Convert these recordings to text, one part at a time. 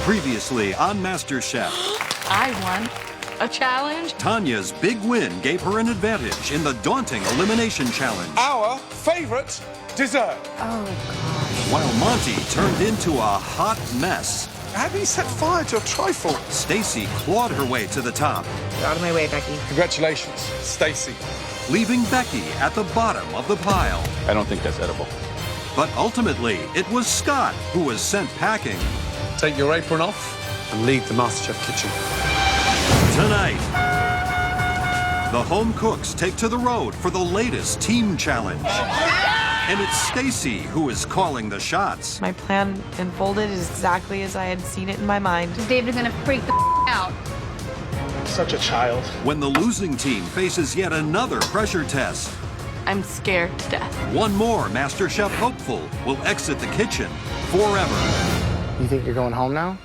Previously on MasterChef, I won a challenge. Tanya's big win gave her an advantage in the daunting elimination challenge. Our favorite dessert. Oh, gosh. While Monty turned into a hot mess, How do you set fire to a trifle? Stacy clawed her way to the top, Get out of my way, Becky. Congratulations, Stacy. leaving Becky at the bottom of the pile. I don't think that's edible. But ultimately, it was Scott who was sent packing. Take your apron off and leave the MasterChef kitchen. Tonight, the home cooks take to the road for the latest team challenge. And it's Stacy who is calling the shots. My plan unfolded exactly as I had seen it in my mind. David's gonna freak the out. Such a child. When the losing team faces yet another pressure test, I'm scared to death. one more MasterChef hopeful will exit the kitchen forever. You think you're going home now?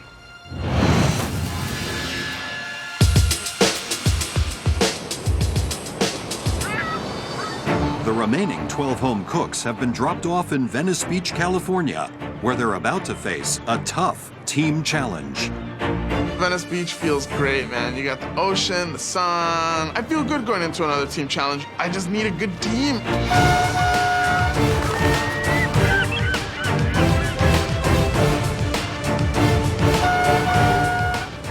The remaining 12 home cooks have been dropped off in Venice Beach, California, where they're about to face a tough team challenge. Venice Beach feels great, man. You got the ocean, the sun. I feel good going into another team challenge. I just need a good team.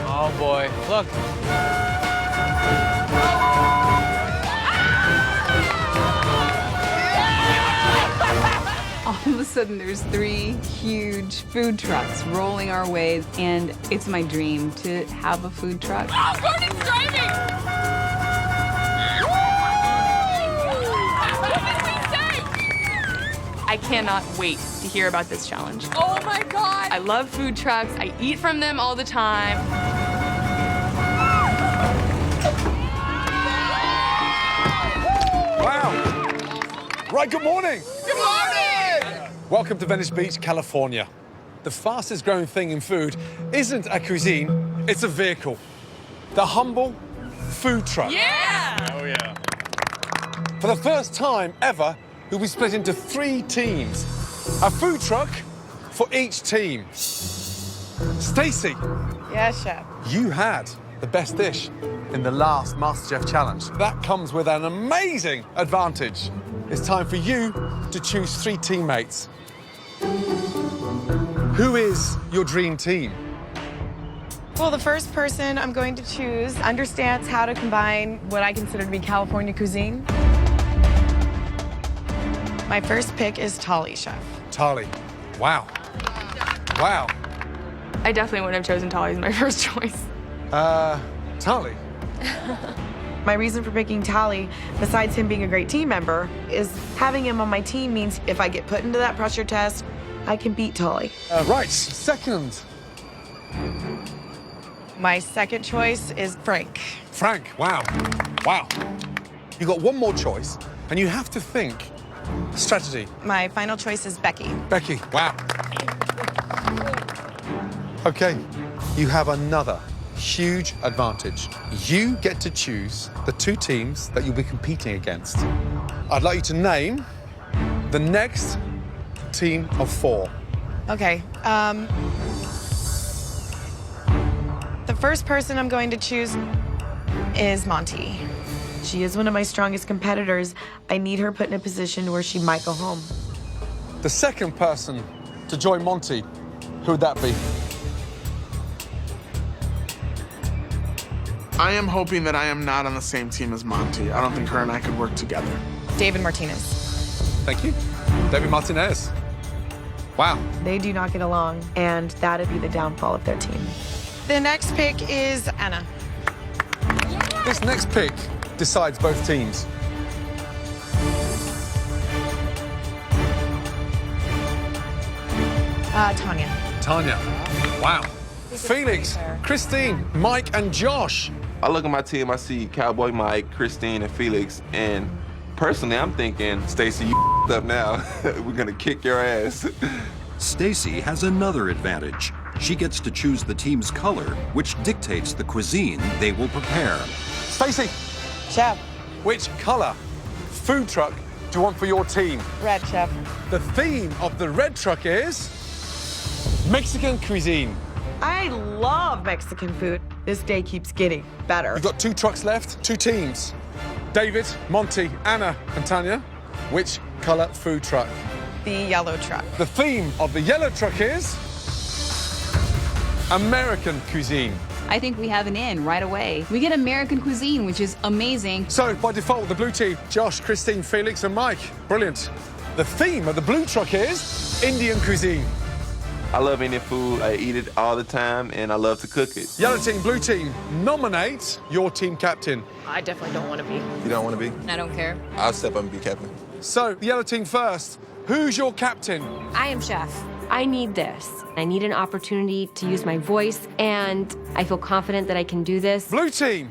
Oh boy, look. All of a sudden, there's 3 huge food trucks rolling our way, and it's my dream to have a food truck. Oh, Gordon's driving! I cannot wait to hear about this challenge. Oh my God! I love food trucks. I eat from them all the time. Wow. Right, good morning. Good morning! Welcome to Venice Beach, California. The fastest growing thing in food isn't a cuisine, it's a vehicle. The humble food truck. Yeah! Oh yeah. For the first time ever, we'll be split into 3 teams. A food truck for each team. Stacy, Yes, Chef. you had the best dish in the last MasterChef challenge. That comes with an amazing advantage. It's time for you to choose 3 teammates. Who is your dream team? Well, the first person I'm going to choose understands how to combine what I consider to be California cuisine. My first pick is Tali, Chef. Tali. Wow. Wow. I definitely wouldn't have chosen Tali as my first choice. Tali. My reason for picking Tali, besides him being a great team member, is having him on my team means if I get put into that pressure test, I can beat Tali. Right, second. My second choice is Frank. Frank, wow. Wow. You got one more choice, and you have to think strategy. My final choice is Becky. Becky, wow. Okay, you have another huge advantage. You get to choose the 2 teams that you'll be competing against. I'd like you to name the next team of 4. Okay, the first person I'm going to choose is Monty. She is one of my strongest competitors. I need her put in a position where she might go home. The second person to join Monty, who would that be? I am hoping that I am not on the same team as Monty. I don't think her and I could work together. David Martinez. Thank you. David Martinez. Wow. They do not get along, and that'd be the downfall of their team. The next pick is Anna. This next pick decides both teams. Tanya. Tanya. Wow. Felix, Christine, Mike, and Josh. I look at my team, I see Cowboy Mike, Christine, and Felix, and personally, I'm thinking, Stacy, you up now. We're gonna kick your ass. Stacy has another advantage. She gets to choose the team's color, which dictates the cuisine they will prepare. Stacy, Chef. which color food truck do you want for your team? Red, Chef. The theme of the red truck is Mexican cuisine. I love Mexican food. This day keeps getting better. You've got 2 trucks left, 2 teams. David, Monty, Anna, and Tanya. Which color food truck? The yellow truck. The theme of the yellow truck is American cuisine. I think we have an in right away. We get American cuisine, which is amazing. So, by default, the blue team, Josh, Christine, Felix, and Mike. Brilliant. The theme of the blue truck is Indian cuisine. I love Indian food. I eat it all the time, and I love to cook it. Yellow team, blue team, nominate your team captain. I definitely don't want to be. You don't want to be? I don't care. I'll step up and be captain. So, the yellow team first. Who's your captain? I am chef. I need this. I need an opportunity to use my voice, and I feel confident that I can do this. Blue team,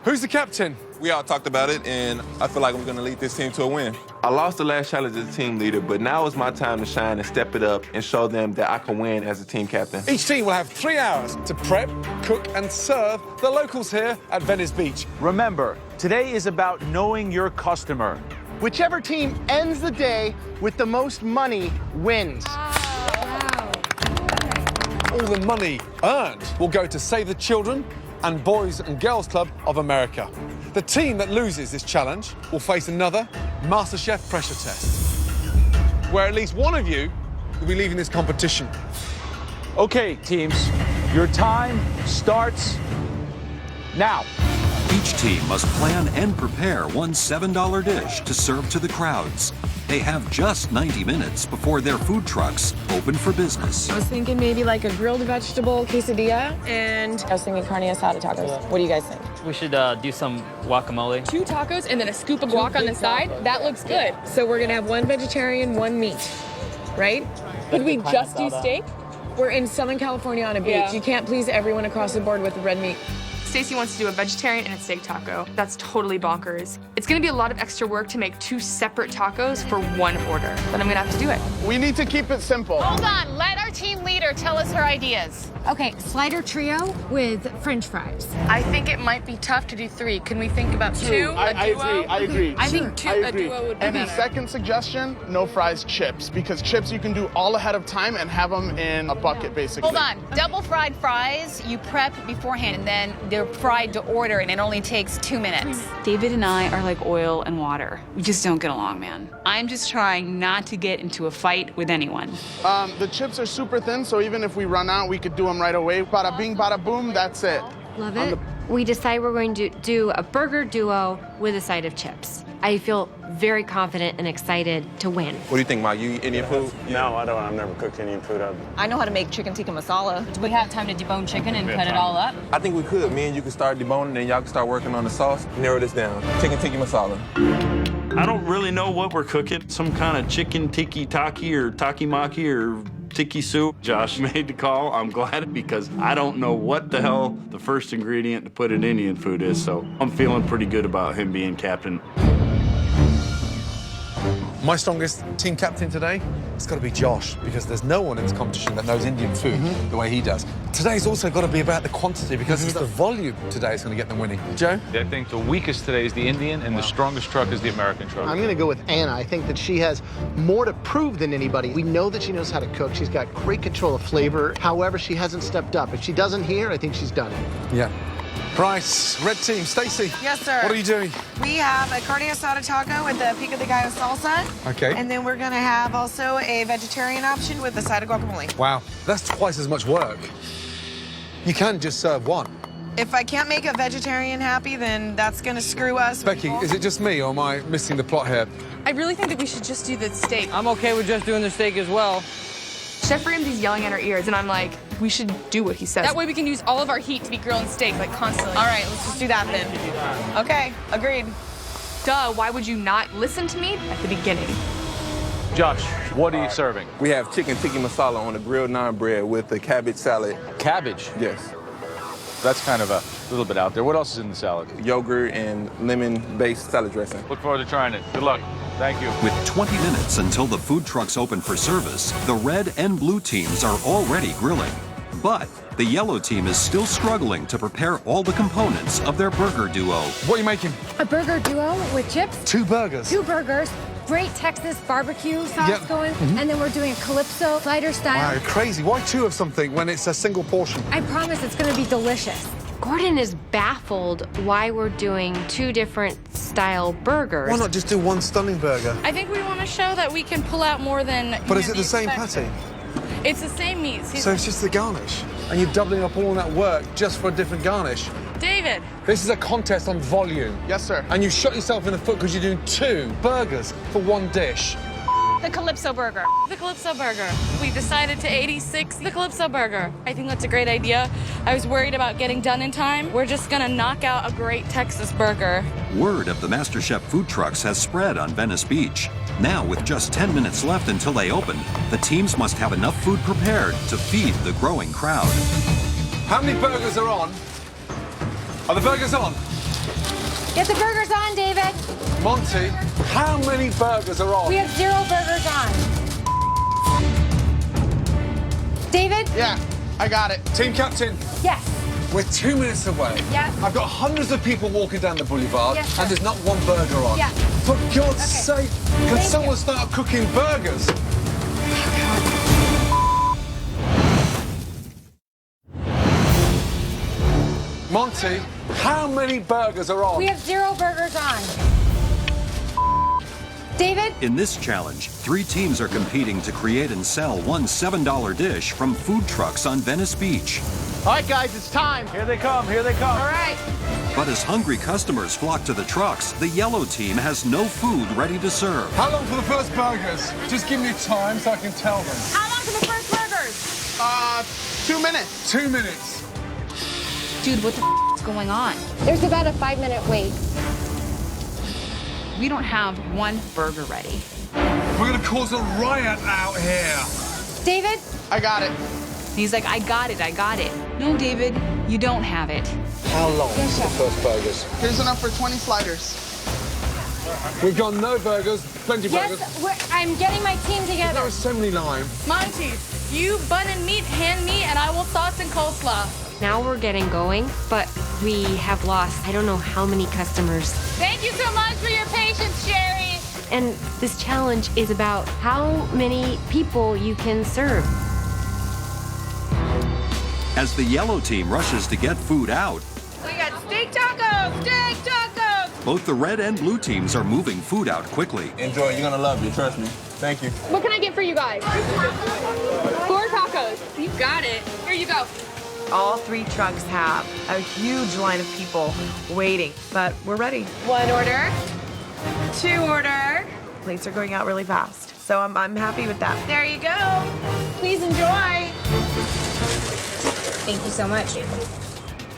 who's the captain? We all talked about it, and I feel like I'm going to lead this team to a win. I lost the last challenge as a team leader, but now is my time to shine and step it up and show them that I can win as a team captain. Each team will have 3 hours to prep, cook, and serve the locals here at Venice Beach. Remember, today is about knowing your customer. Whichever team ends the day with the most money wins. All the money earned will go to Save the Children and Boys and Girls Club of America. The team that loses this challenge will face another MasterChef pressure test, where at least one of you will be leaving this competition. Okay, teams, your time starts now. Each team must plan and prepare one $7 dish to serve to the crowds. They have just 90 minutes before their food trucks open for business. I was thinking maybe like a grilled vegetable quesadilla, and I was thinking carne asada tacos. What do you guys think? We should do some guacamole. 2 tacos and then a scoop of guac on the side. That looks good. So we're gonna have 1 vegetarian, 1 meat, right? Could we just do steak? We're in Southern California on a beach. Yeah. You can't please everyone across the board with red meat. Stacy wants to do a vegetarian and a steak taco. That's totally bonkers. It's gonna be a lot of extra work to make 2 separate tacos for 1 order, but I'm gonna have to do it. We need to keep it simple. Hold on, let our team leader tell us her ideas. Okay, slider trio with French fries. I think it might be tough to do 3. Can we think about 2? I agree. I think I a duo would be And the better. second suggestion, no fries, chips. Because chips you can do all ahead of time and have them in a bucket, basically. Hold on, double fried fries, you prep beforehand and then they're fried to order and it only takes 2 minutes. David and I are like oil and water. We just don't get along, man. I'm just trying not to get into a fight with anyone. The chips are super thin, so even if we run out, we could do them right away. Bada bing, bada boom, that's it. Love it. We decide we're going to do a burger duo with a side of chips. I feel very confident and excited to win. What do you think, Mike? You eat Indian food? No, I don't. I've never cooked Indian food. I know how to make chicken tikka masala. Do we have time to debone chicken and cut it all up? I think we could. Me and you could start deboning, and y'all can start working on the sauce. Narrow this down. Chicken tikka masala. I don't really know what we're cooking. Some kind of chicken tiki-taki or taki-maki or tiki soup. Josh made the call. I'm glad because I don't know what the hell the first ingredient to put in Indian food is, so I'm feeling pretty good about him being captain. My strongest team captain today, it's got to be Josh, because there's no one in this competition that knows Indian food the way he does. Today's also got to be about the quantity, because it's the volume today is going to get them winning. Joe? I think the weakest today is the Indian, and the strongest truck is the American truck. I'm going to go with Anna. I think that she has more to prove than anybody. We know that she knows how to cook. She's got great control of flavor. However, she hasn't stepped up. If she doesn't here, I think she's done it. Yeah. Bryce, red team, Stacy. Yes, sir. What are you doing? We have a carne asada taco with the pico de gallo salsa. Okay. And then we're gonna have also a vegetarian option with the side of guacamole. Wow, that's twice as much work. You can just serve 1. If I can't make a vegetarian happy, then that's gonna screw us. Becky, is it just me, or am I missing the plot here? I really think that we should just do the steak. I'm okay with just doing the steak as well. Chef Ramsay's yelling at our ears, and I'm like, we should do what he says. That way we can use all of our heat to be grilling steak, like, constantly. All right, let's just do that then. Okay, agreed. Duh, why would you not listen to me at the beginning? Josh, what are you serving? We have chicken tikka masala on a grilled naan bread with a cabbage salad. Cabbage? Yes. That's kind of a little bit out there. What else is in the salad? Yogurt and lemon-based salad dressing. Look forward to trying it. Good luck. Thank you. With 20 minutes until the food trucks open for service, the red and blue teams are already grilling. But the yellow team is still struggling to prepare all the components of their burger duo. What are you making? A burger duo with chips, 2 burgers. 2 burgers, great Texas barbecue sauce going, and then we're doing a calypso fighter style. Wow, crazy. Why two of something when it's a single portion? I promise it's gonna be delicious. Gordon is baffled why we're doing 2 different style burgers. Why not just do one stunning burger? I think we want to show that we can pull out more than. But is it the same patty? It's the same meat. So it's just the garnish? And you're doubling up all that work just for a different garnish? David. This is a contest on volume. Yes, sir. And you shot yourself in the foot because you're doing 2 burgers for 1 dish. The Calypso burger. The Calypso burger. We decided to 86 the Calypso burger. I think that's a great idea. I was worried about getting done in time. We're just gonna knock out a great Texas burger. Word of the MasterChef food trucks has spread on Venice Beach. Now, with just 10 minutes left until they open, the teams must have enough food prepared to feed the growing crowd. How many burgers are on? Are the burgers on? Get the burgers on, David. Monty, how many burgers are on? We have 0 burgers on. David? Yeah, I got it. Team captain. Yes. We're 2 minutes away. Yeah. I've got hundreds of people walking down the boulevard, Yes, sir. and there's not 1 burger on. Yeah. For God's sake, can someone start cooking burgers? Monty, how many burgers are on? We have 0 burgers on. David? In this challenge, 3 teams are competing to create and sell one $7 dish from food trucks on Venice Beach. All right, guys, it's time. Here they come, here they come. All right. But as hungry customers flock to the trucks, the yellow team has no food ready to serve. How long for the first burgers? Just give me time so I can tell them. How long for the first burgers? 2 minutes. 2 minutes. Dude, what the is going on? There's about a 5-minute wait. We don't have 1 burger ready. We're gonna cause a riot out here. David? I got it. He's like, I got it, I got it. No, David, you don't have it. How long for the first burgers? Here's enough for 20 sliders. We've got no burgers, plenty of burgers. Yes, I'm getting my team together. There was so many lime. Monty, you bun and meat, hand me, and I will sauce and coleslaw. Now we're getting going, but we have lost I don't know how many customers. Thank you so much for your patience, Sherry. And this challenge is about how many people you can serve. As the yellow team rushes to get food out, We got steak tacos, steak tacos. both the red and blue teams are moving food out quickly. Enjoy, you're gonna love it, trust me. Thank you. What can I get for you guys? 4 tacos. You got it. Here you go. All 3 trucks have a huge line of people waiting, but we're ready. 1 order, 2 order. Plates are going out really fast, so I'm happy with that. There you go. Please enjoy. Thank you so much.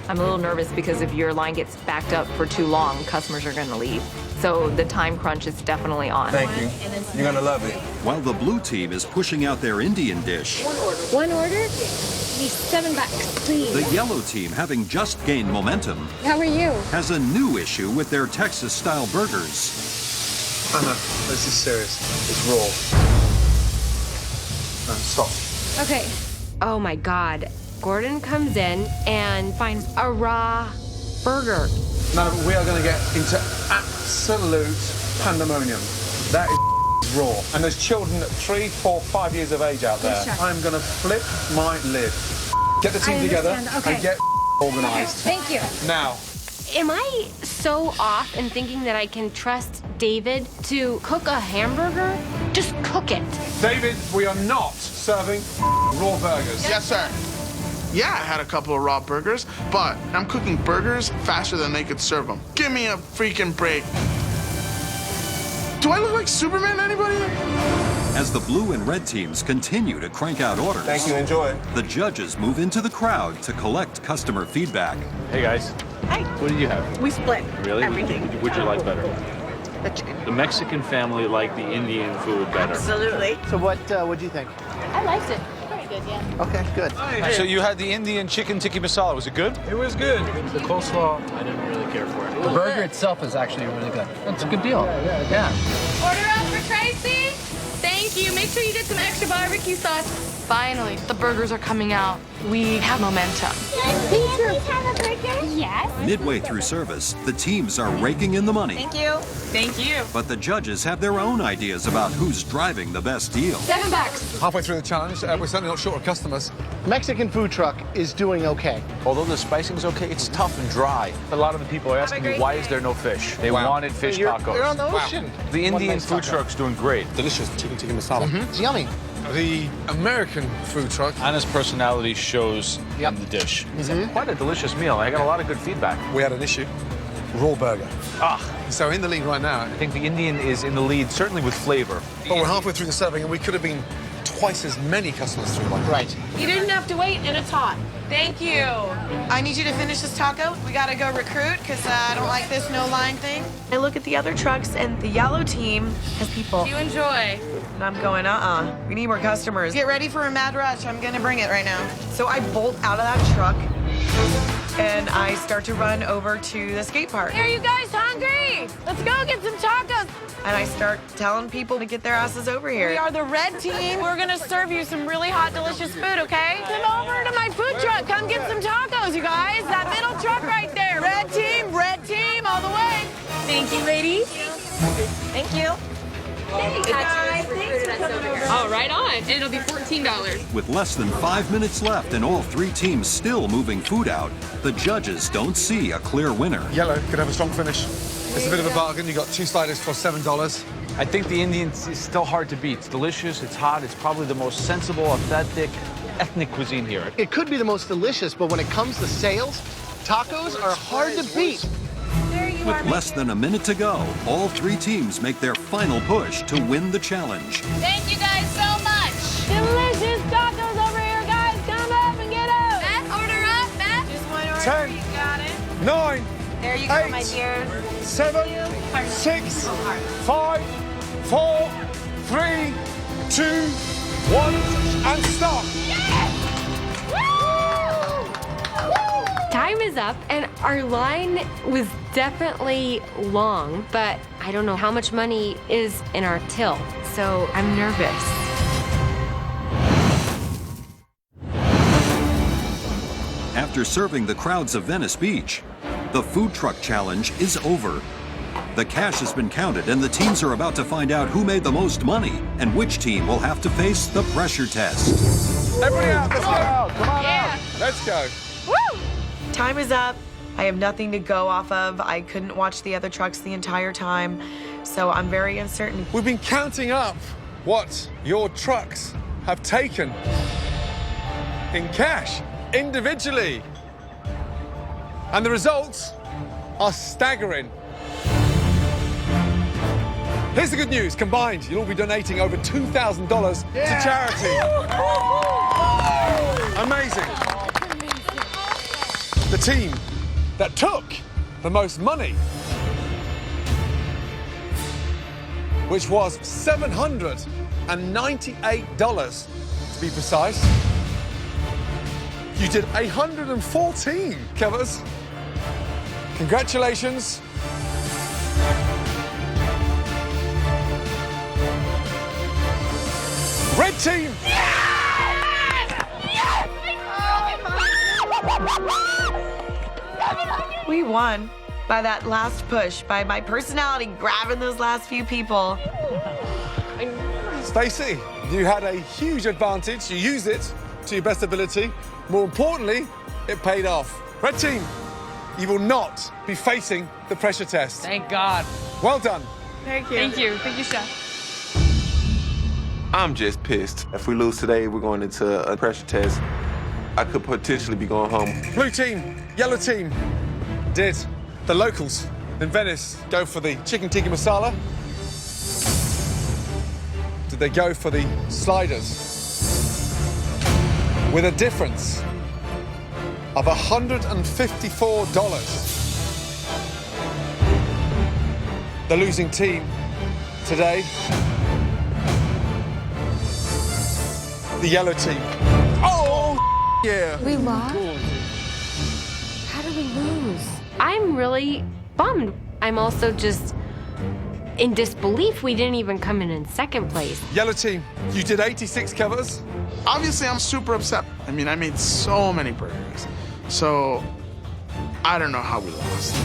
I'm a little nervous because if your line gets backed up for too long, customers are going to leave. So the time crunch is definitely on. Thank you. You're gonna love it. While the blue team is pushing out their Indian dish, 1 order? Please, $7, please. the yellow team, having just gained momentum, How are you? has a new issue with their Texas-style burgers. Anna, this is serious. It's raw. No, stop. Okay. Oh my God. Gordon comes in and finds a raw burger. No, but we are going to get into absolute pandemonium. That is raw. And there's children at 3, 4, 5 years of age out there. Yes, Chef. I'm going to flip my lid. Get the team I together understand. Okay. and get organised. Thank you. Now. Am I so off in thinking that I can trust David to cook a hamburger? Just cook it. David, we are not serving raw burgers. Yes, sir. Yeah, I had a couple of raw burgers, but I'm cooking burgers faster than they could serve them. Give me a freaking break. Do I look like Superman, anybody? As the blue and red teams continue to crank out orders, Thank you, enjoy. the judges move into the crowd to collect customer feedback. Hey guys. Hi. What did you have? We split Really? everything. Would you like better? The chicken. The Mexican family liked the Indian food better. Absolutely. So what do you think? I liked it. Very good, yeah. Okay, good. So you had the Indian chicken tikka masala. Was it good? It was good. The coleslaw, I didn't really care for it. The burger itself is actually really good. It's a good deal. Yeah. Order up for Tracy. Thank Thank you. Make sure you get some extra barbecue sauce. Finally, the burgers are coming out. We have momentum. Yes. Midway through service, the teams are raking in the money. Thank you. Thank you. But the judges have their own ideas about who's driving the best deal. $7. Halfway through the challenge, we're certainly not short of customers. Mexican food truck is doing okay. Although the spicing's okay, it's tough and dry. A lot of the people are asking me, why is there no fish? They wanted fish tacos. You're on the ocean. The Indian food truck's doing great. Delicious chicken tikka masala. It's yummy. The American food truck. Anna's personality shows in the dish. It's quite a delicious meal. I got a lot of good feedback. We had an issue. Raw burger. So in the lead right now. I think the Indian is in the lead, certainly with flavor. But we're halfway through the serving, and we could have been twice as many customers through one. Right. You didn't have to wait, and it's hot. Thank you. I need you to finish this taco. We gotta go recruit, because I don't like this no line thing. I look at the other trucks, and the yellow team has people. You enjoy. And I'm going, we need more customers. Get ready for a mad rush. I'm gonna bring it right now. So I bolt out of that truck, and I start to run over to the skate park. Are you guys hungry? Let's go get some tacos. And I start telling people to get their asses over here. We are the red team. We're gonna serve you some really hot, delicious food, okay? Come over to my food truck. Come get some tacos, you guys. That middle truck right there. Red team, all the way. Thank you, ladies. Thank you. Hey, guys. Thanks for coming over. Oh, right on. And it'll be $14. With less than 5 minutes left and all three teams still moving food out, the judges don't see a clear winner. Yellow could have a strong finish. It's a bit of a bargain. You got 2 sliders for $7. I think the Indian is still hard to beat. It's delicious, it's hot, it's probably the most sensible, authentic, ethnic cuisine here. It could be the most delicious, but when it comes to sales, tacos are hard to beat. With less than a minute to go, all three teams make their final push to win the challenge. Thank you guys so much. Delicious tacos over here, guys. Come up and get them. Beth, order up. Beth. Just one order. 10. You got it. 9. There you go, my dear. 7, 6, 5, 4, 3, 2, 1, and stop. Time is up, and our line was definitely long, but I don't know how much money is in our till, so I'm nervous. After serving the crowds of Venice Beach, the food truck challenge is over. The cash has been counted, and the teams are about to find out who made the most money and which team will have to face the pressure test. Everybody out, let's go. Come on out. Let's go. Woo! Time is up. I have nothing to go off of. I couldn't watch the other trucks the entire time, so I'm very uncertain. We've been counting up what your trucks have taken in cash, individually. And the results are staggering. Here's the good news. Combined, you'll all be donating over $2,000 to charity. Amazing. The team that took the most money, which was $798 to be precise. You did 114 covers. Congratulations. Red team. We won by that last push, by my personality grabbing those last few people. Stacey, you had a huge advantage. You used it to your best ability. More importantly, it paid off. Red team, you will not be facing the pressure test. Thank God. Well done. Thank you. Thank you. Thank you, Chef. I'm just pissed. If we lose today, we're going into a pressure test. I could potentially be going home. Blue team, yellow team. Did the locals in Venice go for the chicken tikka masala? Did they go for the sliders? With a difference of $154. The losing team today, the yellow team. Oh, yeah. We lost? How did we lose? I'm really bummed. I'm also just in disbelief we didn't even come in second place. Yellow team, you did 86 covers. Obviously, I'm super upset. I mean, I made so many burgers. So, I don't know how we lost.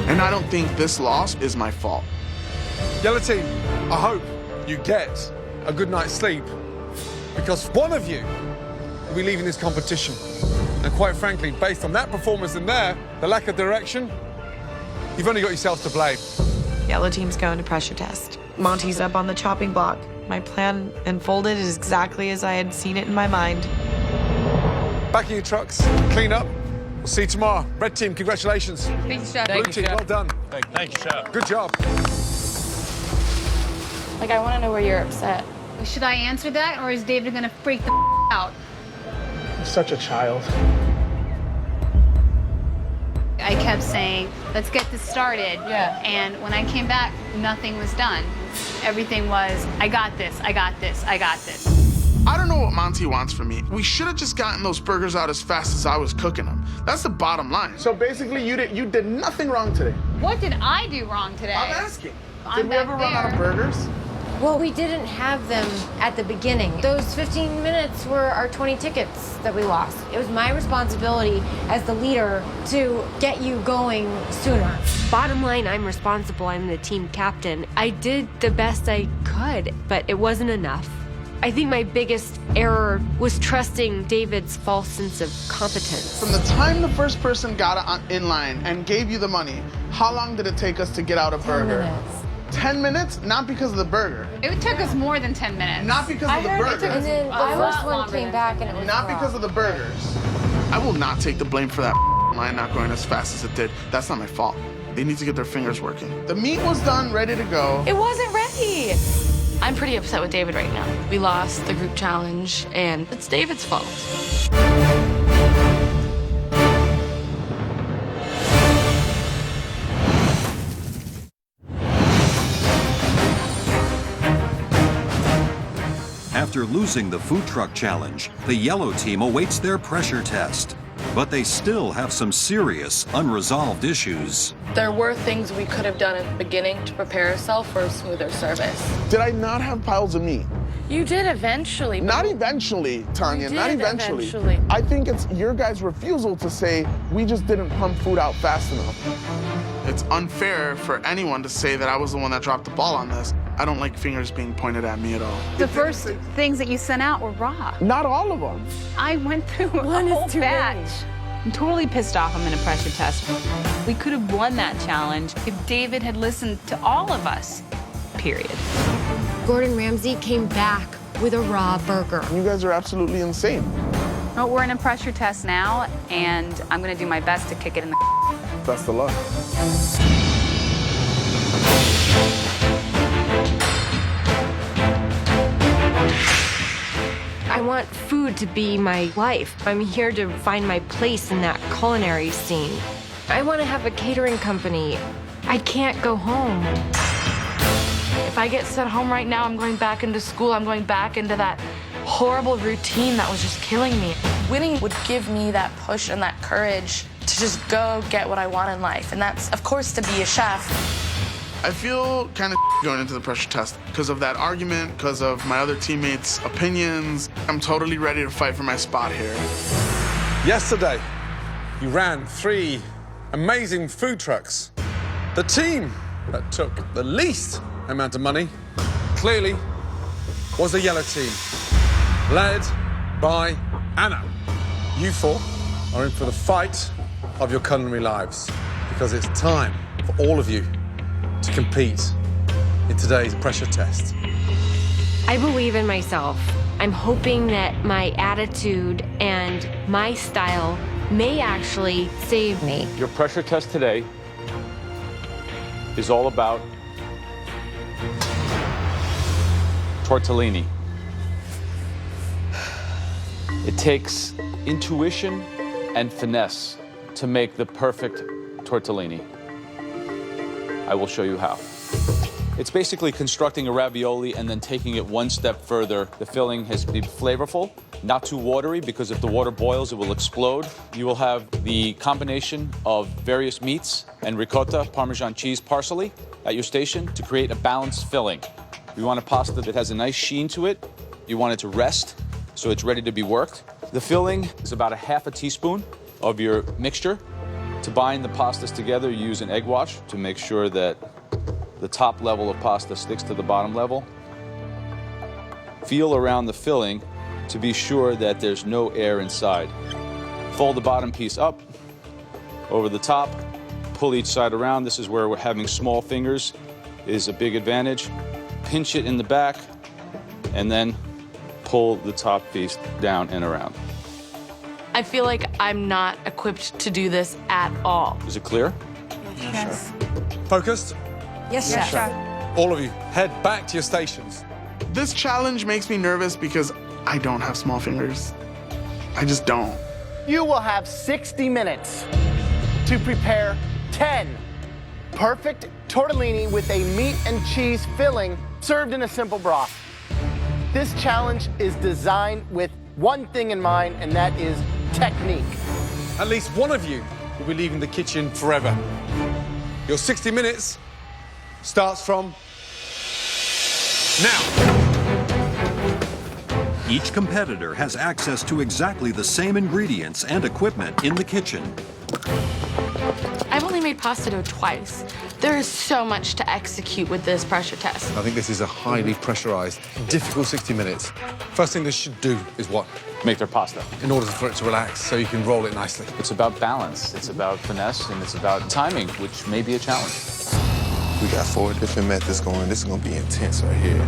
And I don't think this loss is my fault. Yellow team, I hope you get a good night's sleep, because one of you will be leaving this competition. And quite frankly, based on that performance in there, the lack of direction, you've only got yourselves to blame. Yellow team's going to pressure test. Monty's up on the chopping block. My plan unfolded is exactly as I had seen it in my mind. Back in your trucks, clean up. We'll see you tomorrow. Red team, congratulations. Thank you, Chef. Blue team, well done. Thank you, Chef. Good job. Like, I want to know where you're upset. Should I answer that, or is David gonna freak the out? I'm such a child. I kept saying, let's get this started. Yeah. And when I came back, nothing was done. Everything was, I got this, I got this, I got this. I don't know what Monty wants from me. We should have just gotten those burgers out as fast as I was cooking them. That's the bottom line. So basically, you did nothing wrong today. What did I do wrong today? I'm asking. I'm Did we ever run out of burgers? Well, we didn't have them at the beginning. Those 15 minutes were our 20 tickets that we lost. It was my responsibility as the leader to get you going sooner. Bottom line, I'm responsible. I'm the team captain. I did the best I could, but it wasn't enough. I think my biggest error was trusting David's false sense of competence. From the time the first person got in line and gave you the money, how long did it take us to get out a burger? 10 minutes. 10 minutes? Not because of the burger. It took us more than 10 minutes. Not because of the burger. And then the first one came back and it was Not raw. because of the burgers. I will not take the blame for that line not going as fast as it did. That's not my fault. They need to get their fingers working. The meat was done, ready to go. It wasn't ready. I'm pretty upset with David right now. We lost the group challenge, and it's David's fault. After losing the food truck challenge, the yellow team awaits their pressure test. But they still have some serious unresolved issues. There were things we could have done at the beginning to prepare ourselves for a smoother service. Did I not have piles of meat? You did eventually. Not eventually, Tanya, You not did eventually. eventually. I think it's your guys' refusal to say, we just didn't pump food out fast enough. It's unfair for anyone to say that I was the one that dropped the ball on this. I don't like fingers being pointed at me at all. The first things that you sent out were raw. Not all of them. I went through a whole batch. I'm totally pissed off I'm in a pressure test. We could have won that challenge if David had listened to all of us, period. Gordon Ramsay came back with a raw burger. You guys are absolutely insane. No, we're in a pressure test now, and I'm gonna do my best to kick it in the Best of luck. I want food to be my life. I'm here to find my place in that culinary scene. I want to have a catering company. I can't go home. If I get sent home right now, I'm going back into school. I'm going back into that horrible routine that was just killing me. Winning would give me that push and that courage to just go get what I want in life. And that's, of course, to be a chef. I feel kind of going into the pressure test because of that argument, because of my other teammates' opinions. I'm totally ready to fight for my spot here. Yesterday, you ran 3 amazing food trucks. The team that took the least amount of money, clearly, was the yellow team, led by Anna. You 4 are in for the fight of your culinary lives, because it's time for all of you to compete in today's pressure test. I believe in myself. I'm hoping that my attitude and my style may actually save me. Your pressure test today is all about tortellini. It takes intuition and finesse to make the perfect tortellini. I will show you how. It's basically constructing a ravioli and then taking it one step further. The filling has to be flavorful, not too watery, because if the water boils, it will explode. You will have the combination of various meats and ricotta, Parmesan cheese, parsley at your station to create a balanced filling. You want a pasta that has a nice sheen to it. You want it to rest, so it's ready to be worked. The filling is about a half a teaspoon of your mixture. To bind the pastas together, you use an egg wash to make sure that the top level of pasta sticks to the bottom level. Feel around the filling to be sure that there's no air inside. Fold the bottom piece up over the top, pull each side around. This is where having small fingers is a big advantage. Pinch it in the back, and then pull the top piece down and around. I feel like I'm not equipped to do this at all. Is it clear? Yes. Focused? Yes, chef. All of you, head back to your stations. This challenge makes me nervous because I don't have small fingers. I just don't. You will have 60 minutes to prepare 10 perfect tortellini with a meat and cheese filling served in a simple broth. This challenge is designed with one thing in mind, and that is technique. At least one of you will be leaving the kitchen forever. Your 60 minutes starts from now. Each competitor has access to exactly the same ingredients and equipment in the kitchen. I've only made pasta dough twice. There is so much to execute with this pressure test. I think this is a highly pressurized, difficult 60 minutes. First thing they should do is what? Make their pasta. In order for it to relax, so you can roll it nicely. It's about balance, it's about finesse, and it's about timing, which may be a challenge. We got 4 different methods going. This is gonna be intense right here.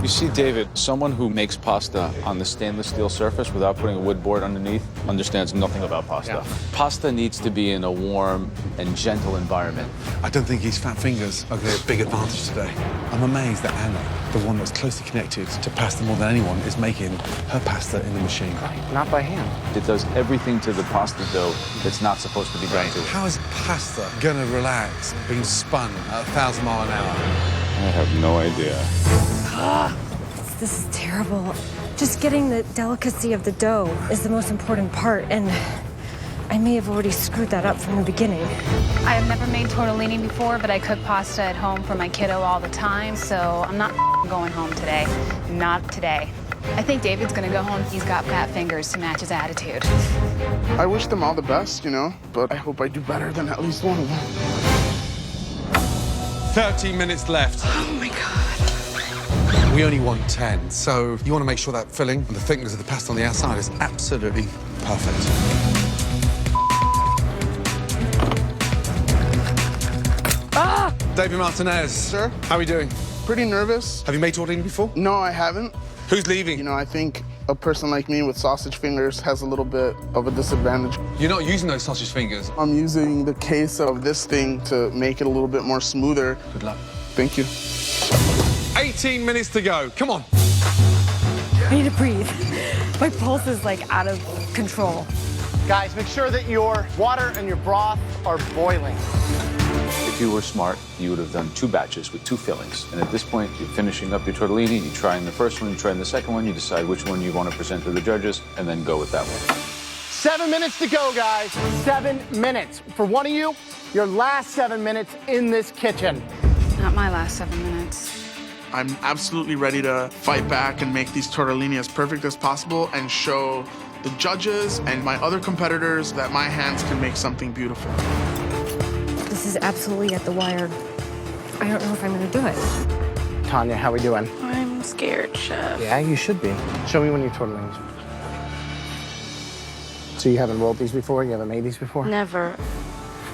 You see, David, someone who makes pasta on the stainless steel surface without putting a wood board underneath understands nothing about pasta. Yeah. Pasta needs to be in a warm and gentle environment. I don't think his fat fingers are going to be a big advantage today. I'm amazed that Anna, the one that's closely connected to pasta more than anyone, is making her pasta in the machine. Not by hand. It does everything to the pasta dough that's not supposed to be done to it. How is pasta going to relax being spun at 1,000 miles an hour? I have no idea. This is terrible. Just getting the delicacy of the dough is the most important part, and I may have already screwed that up from the beginning. I have never made tortellini before, but I cook pasta at home for my kiddo all the time, so I'm not going home today. Not today. I think David's gonna go home. He's got fat fingers to match his attitude. I wish them all the best, you know, but I hope I do better than at least one of them. 30 minutes left. Oh my God. We only want 10, so you want to make sure that filling and the thickness of the pasta on the outside is absolutely perfect. Ah! David Martinez. Sir? How are we doing? Pretty nervous. Have you made tortellini before? No, I haven't. Who's leaving? You know, I think a person like me with sausage fingers has a little bit of a disadvantage. You're not using those sausage fingers. I'm using the case of this thing to make it a little bit more smoother. Good luck. Thank you. 18 minutes to go. Come on. I need to breathe. My pulse is like out of control. Guys, make sure that your water and your broth are boiling. If you were smart, you would have done 2 batches with 2 fillings. And at this point, you're finishing up your tortellini, you try in the first one, you try in the second one, you decide which one you want to present to the judges, and then go with that one. 7 minutes to go, guys. 7 minutes. For one of you, your last 7 minutes in this kitchen. Not my last 7 minutes. I'm absolutely ready to fight back and make these tortellini as perfect as possible and show the judges and my other competitors that my hands can make something beautiful. This is absolutely at the wire. I don't know if I'm gonna do it. Tanya, how we doing? I'm scared, Chef. Yeah, you should be. Show me one of your tortellinis. So you haven't rolled these before? You haven't made these before? Never.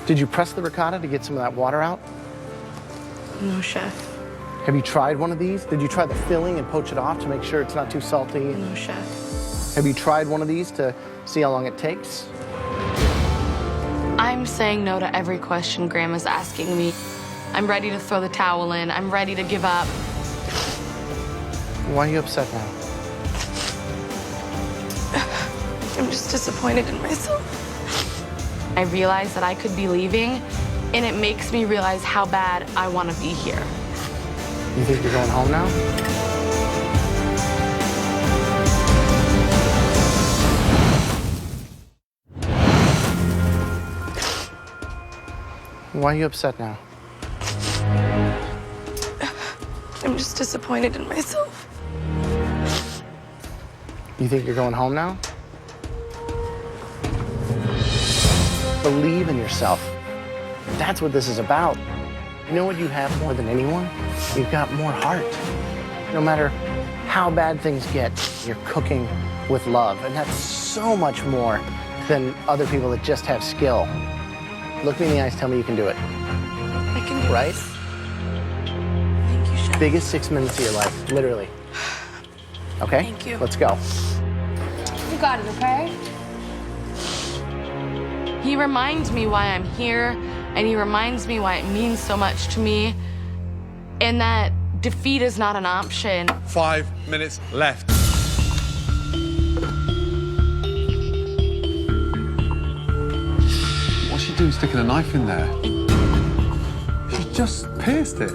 Did you press the ricotta to get some of that water out? No, Chef. Have you tried one of these? Did you try the filling and poach it off to make sure it's not too salty? No, Chef. Have you tried one of these to see how long it takes? I'm saying no to every question Grandma's asking me. I'm ready to throw the towel in. I'm ready to give up. Why are you upset now? I'm just disappointed in myself. I realize that I could be leaving, and it makes me realize how bad I want to be here. You think you're going home now? Why are you upset now? I'm just disappointed in myself. You think you're going home now? Believe in yourself. That's what this is about. You know what you have more than anyone? You've got more heart. No matter how bad things get, you're cooking with love. And that's so much more than other people that just have skill. Look me in the eyes, tell me you can do it. I can do it. Right? Thank you, Chef. Biggest 6 minutes of your life, literally. Okay? Thank you. Let's go. You got it, okay? He reminds me why I'm here, and he reminds me why it means so much to me, and that defeat is not an option. 5 minutes left. What's she doing sticking a knife in there? She just pierced it.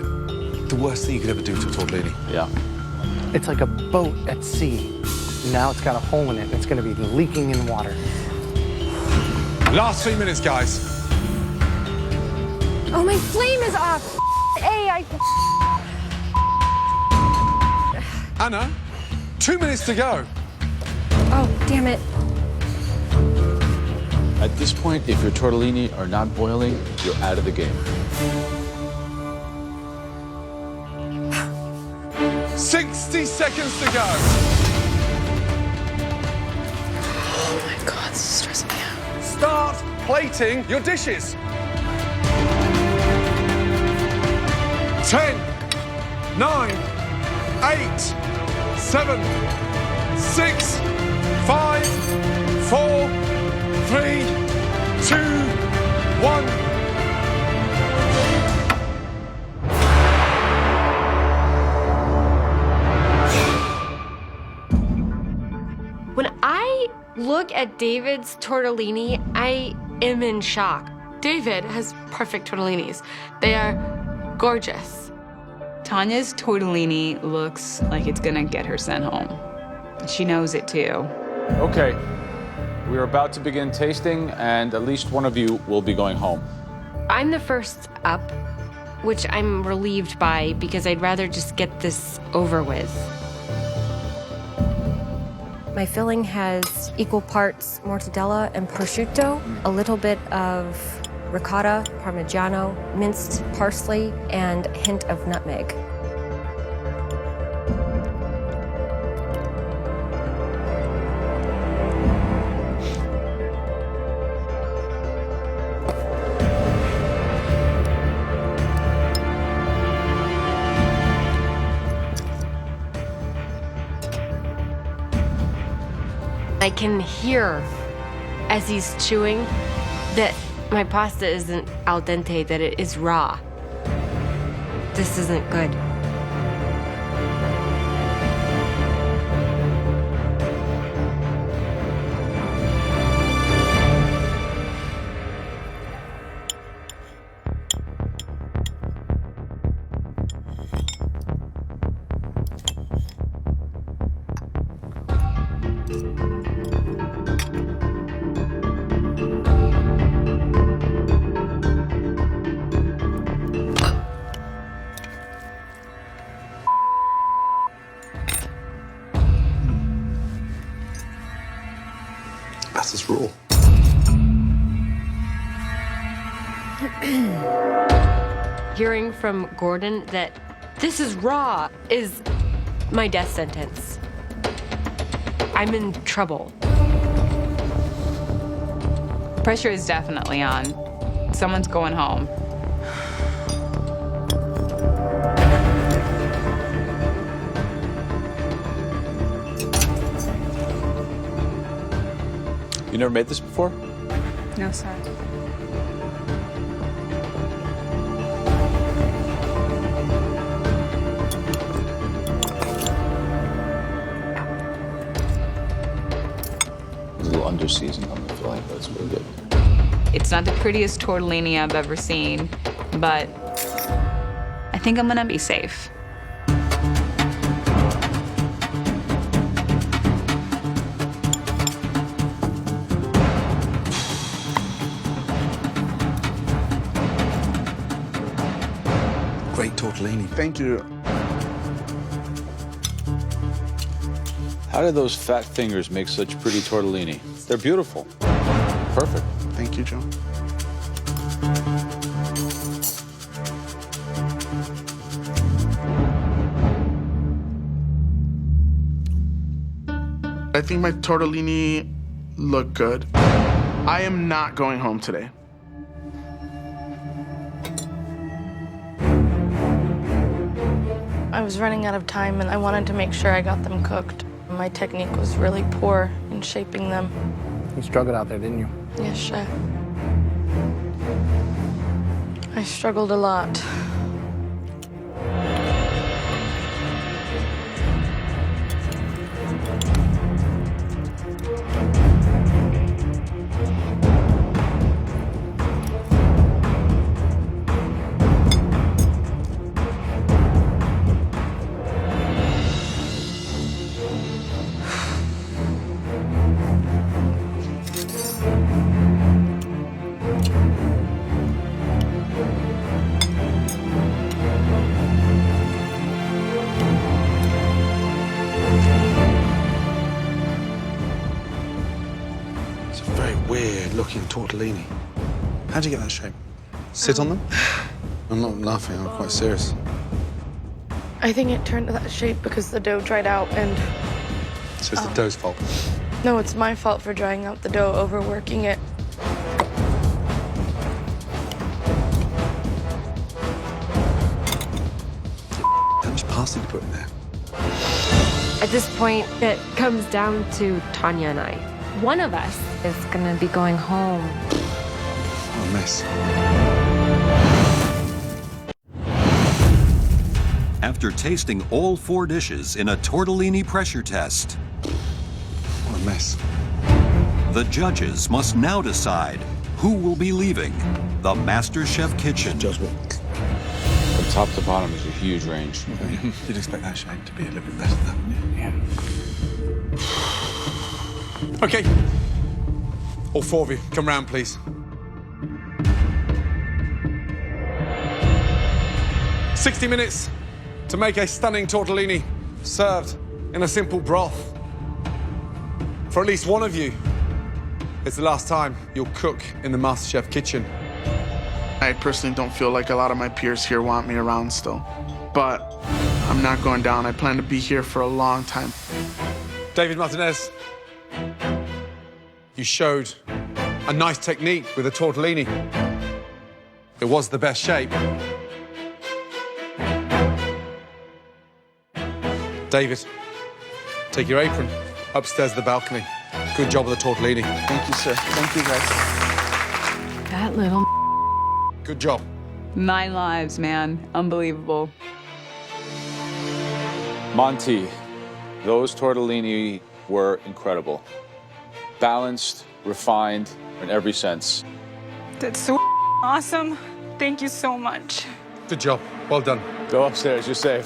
The worst thing you could ever do to a tortellini. Yeah. It's like a boat at sea. Now it's got a hole in it. It's going to be leaking in water. Last 3 minutes, guys. Oh, my flame is off. Anna, 2 minutes to go. Oh, damn it. At this point, if your tortellini are not boiling, you're out of the game. 60 seconds to go. Oh my God, this is stressing me out. Start plating your dishes. 10, 9, 8, 7, 6, 5, 4, 3, 2, 1. When I look at David's tortellini, I am in shock. David has perfect tortellinis. They are gorgeous. Tanya's tortellini looks like it's gonna get her sent home. She knows it too. Okay, we are about to begin tasting, and at least one of you will be going home. I'm the first up, which I'm relieved by because I'd rather just get this over with. My filling has equal parts mortadella and prosciutto, a little bit of ricotta, parmigiano, minced parsley, and a hint of nutmeg. I can hear as he's chewing that my pasta isn't al dente, that it is raw. This isn't good. That's this rule. Hearing from Gordon that this is raw is my death sentence. I'm in trouble. Pressure is definitely on. Someone's going home. You never made this before? No, sir. It's a little under-seasoned on the filling, but it's really good. It's not the prettiest tortellini I've ever seen, but I think I'm gonna be safe. Thank you. How did those fat fingers make such pretty tortellini? They're beautiful. Perfect. Thank you, Joe. I think my tortellini look good. I am not going home today. I was running out of time and I wanted to make sure I got them cooked. My technique was really poor in shaping them. You struggled out there, didn't you? Yes, chef. I struggled a lot. Weird-looking tortellini. How'd you get that shape? Sit on them? I'm not laughing, I'm quite serious. I think it turned to that shape because the dough dried out and... So it's the dough's fault? No, it's my fault for drying out the dough, overworking it. How much pasta do you put in there? At this point, it comes down to Tanya and I. One of us is gonna be going home. What a mess. After tasting all 4 dishes in a tortellini pressure test, what a mess. The judges must now decide who will be leaving the MasterChef kitchen. From top to bottom is a huge range. You'd expect that shape to be a little bit better than that, wouldn't you? Yeah. Okay. All 4 of you, come round, please. "60 minutes to make a stunning tortellini served in a simple broth. For at least one of you, it's the last time you'll cook in the MasterChef kitchen." I personally don't feel like a lot of my peers here want me around still. But I'm not going down. I plan to be here for a long time. David Martinez, you showed a nice technique with the tortellini. It was the best shape. David, take your apron upstairs to the balcony. Good job with the tortellini. Thank you, sir. Thank you, guys. That little... Good job. 9 lives, man. Unbelievable. Monty, those tortellini were incredible. Balanced, refined in every sense. That's so awesome. Thank you so much. Good job. Well done. Go upstairs, you're safe.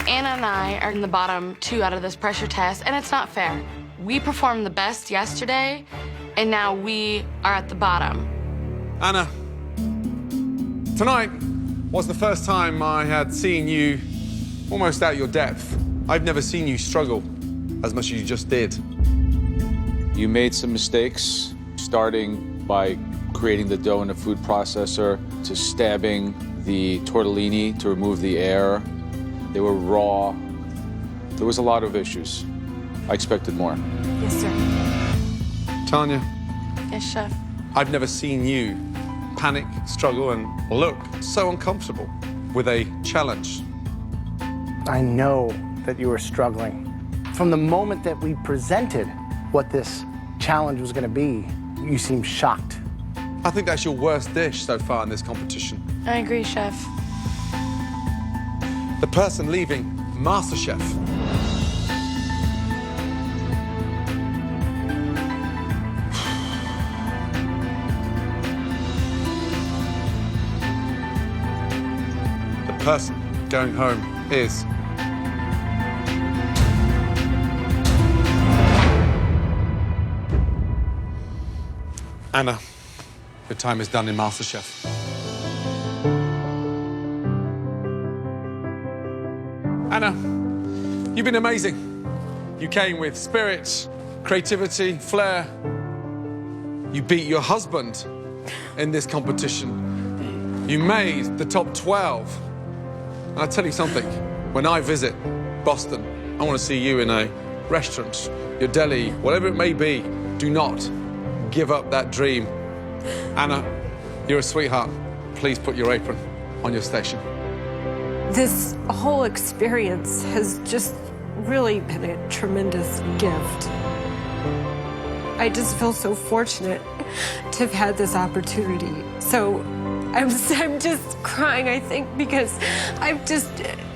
Anna and I are in the bottom 2 out of this pressure test, and it's not fair. We performed the best yesterday, and now we are at the bottom. Anna, tonight was the first time I had seen you almost out your depth. I've never seen you struggle as much as you just did. You made some mistakes, starting by creating the dough in a food processor, to stabbing the tortellini to remove the air. They were raw. There was a lot of issues. I expected more. Yes, sir. Tanya, Yes, chef. I've never seen you panic, struggle, and look so uncomfortable with a challenge. I know that you were struggling. From the moment that we presented what this challenge was going to be, you seemed shocked. I think that's your worst dish so far in this competition. I agree, chef. The person leaving MasterChef. The person going home is... Anna, your time is done in MasterChef. Anna, you've been amazing. You came with spirit, creativity, flair. You beat your husband in this competition. You made the top 12. And I'll tell you something, when I visit Boston, I want to see you in a restaurant, your deli, whatever it may be. Do not give up that dream. Anna, you're a sweetheart. Please put your apron on your station. This whole experience has just really been a tremendous gift. I just feel so fortunate to have had this opportunity. So I'm just crying, I think, because I've just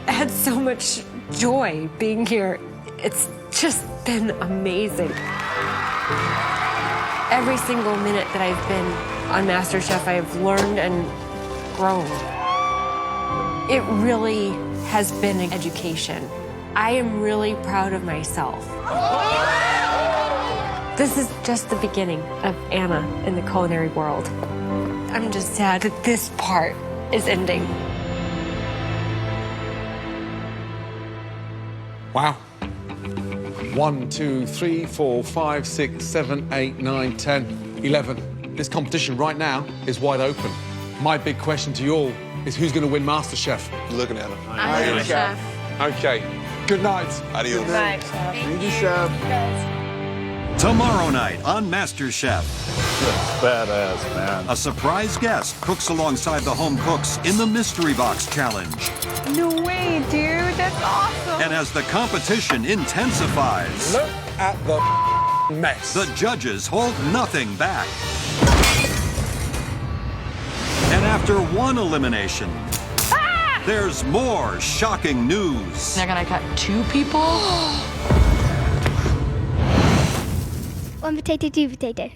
had so much joy being here. It's just been amazing. Every single minute that I've been on MasterChef, I've learned and grown. It really has been an education. I am really proud of myself. This is just the beginning of Anna in the culinary world. I'm just sad that this part is ending. Wow. 1, 2, 3, 4, 5, 6, 7, 8, 9, 10, 11. This competition right now is wide open. My big question to you all is who's going to win MasterChef? Looking at him. I'm Chef. Okay. Good night. Adios. Good night, Chef. Thank you, Chef. Tomorrow night on MasterChef. Badass, man. A surprise guest cooks alongside the home cooks in the Mystery Box Challenge. No way, dude. That's awesome. And as the competition intensifies, Look at the mess. the judges hold nothing back. And after one elimination, there's more shocking news. They're gonna cut 2 people? 1 potato, 2 potato.